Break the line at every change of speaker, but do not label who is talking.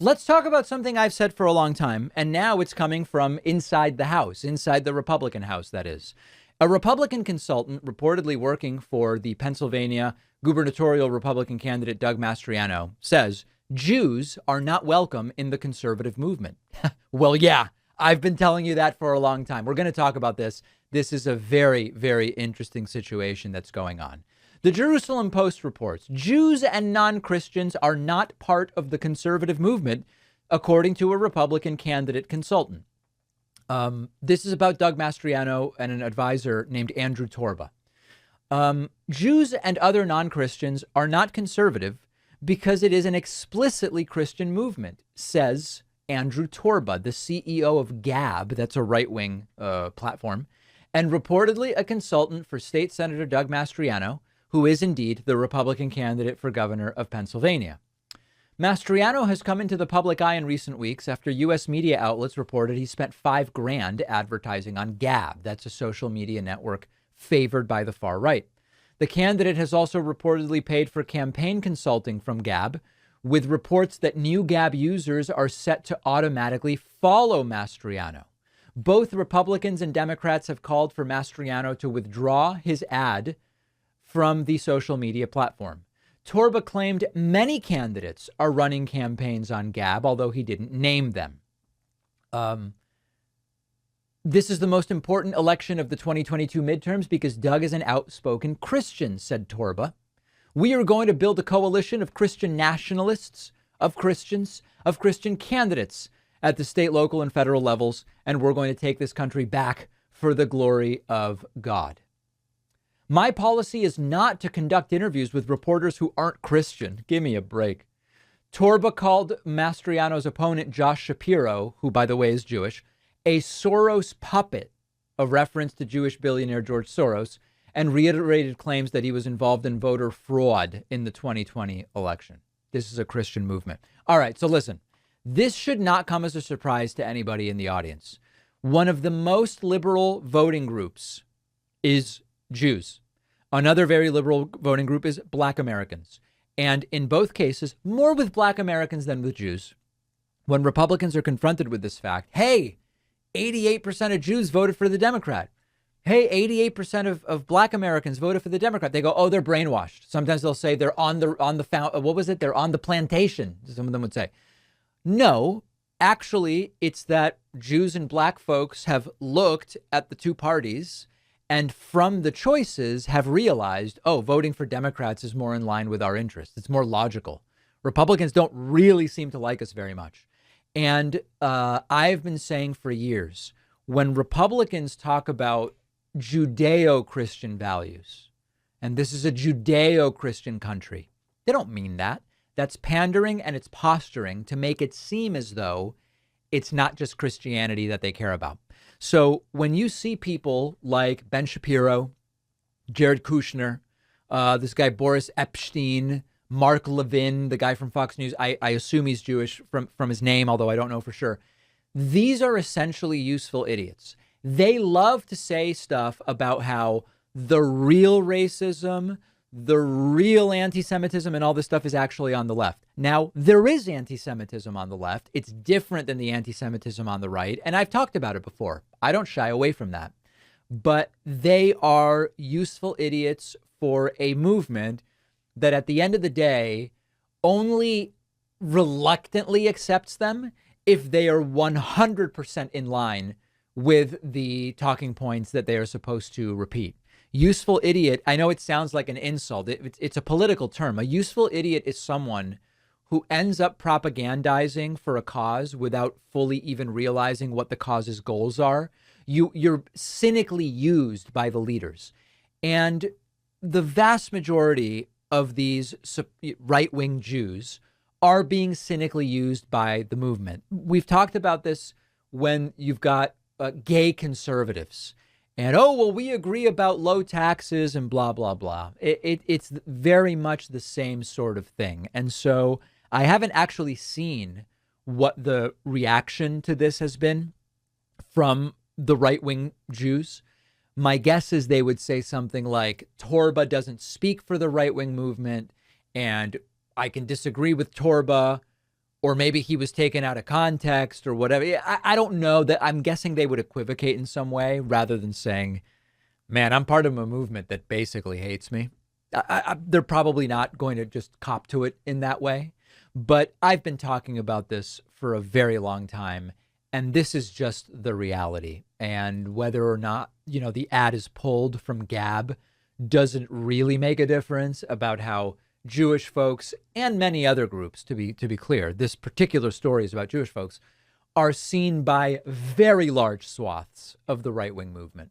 Let's talk about something I've said for a long time, and now it's coming from inside the House, inside the Republican House, that is. A Republican consultant reportedly working for the Pennsylvania gubernatorial Republican candidate Doug Mastriano says Jews are not welcome in the conservative movement. Well, yeah, I've been telling you that for a long time. We're going to talk about this. This is a very, very interesting situation that's going on. The Jerusalem Post reports Jews and non-Christians are not part of the conservative movement, according to a Republican candidate consultant. This is about Doug Mastriano and an advisor named Andrew Torba. Jews and other non-Christians are not conservative because it is an explicitly Christian movement, says Andrew Torba, the CEO of Gab. That's a right-wing platform, and reportedly a consultant for State Senator Doug Mastriano, who is indeed the Republican candidate for governor of Pennsylvania. Mastriano has come into the public eye in recent weeks after U.S. media outlets reported he spent $5,000 advertising on Gab. That's a social media network favored by the far right. The candidate has also reportedly paid for campaign consulting from Gab, with reports that new Gab users are set to automatically follow Mastriano. Both Republicans and Democrats have called for Mastriano to withdraw his ad from the social media platform. Torba claimed many candidates are running campaigns on Gab, although he didn't name them. This is the most important election of the 2022 midterms because Doug is an outspoken Christian, said Torba. We are going to build a coalition of Christian nationalists, of Christians, of Christian candidates at the state, local, and federal levels, and we're going to take this country back for the glory of God. My policy is not to conduct interviews with reporters who aren't Christian. Give me a break. Torba called Mastriano's opponent, Josh Shapiro, who, by the way, is Jewish, a Soros puppet, a reference to Jewish billionaire George Soros, and reiterated claims that he was involved in voter fraud in the 2020 election. This is a Christian movement. All right, so listen, this should not come as a surprise to anybody in the audience. One of the most liberal voting groups is Jews. Another very liberal voting group is Black Americans. And in both cases, more with Black Americans than with Jews. When Republicans are confronted with this fact, hey, 88% of Jews voted for the Democrat. Hey, 88% of Black Americans voted for the Democrat. They go, oh, they're brainwashed. Sometimes they'll say they're on the what was it? They're on the plantation. Some of them would say. No, actually, it's that Jews and Black folks have looked at the two parties and from the choices have realized, oh, voting for Democrats is more in line with our interests. It's more logical. Republicans don't really seem to like us very much. And I've been saying for years, when Republicans talk about Judeo-Christian values, and this is a Judeo-Christian country, they don't mean that. That's pandering and it's posturing to make it seem as though it's not just Christianity that they care about. So when you see people like Ben Shapiro, Jared Kushner, this guy Boris Epstein, Mark Levin, the guy from Fox News, I assume he's Jewish from his name, although I don't know for sure. These are essentially useful idiots. They love to say stuff about how the real racism, the real anti-Semitism and all this stuff is actually on the left. Now, there is anti-Semitism on the left. It's different than the anti-Semitism on the right. And I've talked about it before. I don't shy away from that. But they are useful idiots for a movement that at the end of the day only reluctantly accepts them if they are 100% in line with the talking points that they are supposed to repeat. Useful idiot, I know it sounds like an insult. It's a political term. A useful idiot is someone who ends up propagandizing for a cause without fully even realizing what the cause's goals are. You're cynically used by the leaders. And the vast majority of these right-wing Jews are being cynically used by the movement. We've talked about this when you've got gay conservatives. And, oh, well, we agree about low taxes and blah, blah, blah. It's very much the same sort of thing. And so I haven't actually seen what the reaction to this has been from the right-wing Jews. My guess is they would say something like, Torba doesn't speak for the right-wing movement, and I can disagree with Torba, or maybe he was taken out of context or whatever. I don't know. That I'm guessing they would equivocate in some way rather than saying, man, I'm part of a movement that basically hates me. They're probably not going to just cop to it in that way. But I've been talking about this for a very long time, and this is just the reality. And whether or not, the ad is pulled from Gab doesn't really make a difference about how Jewish folks and many other groups, to be clear, this particular story is about Jewish folks, are seen by very large swaths of the right-wing movement.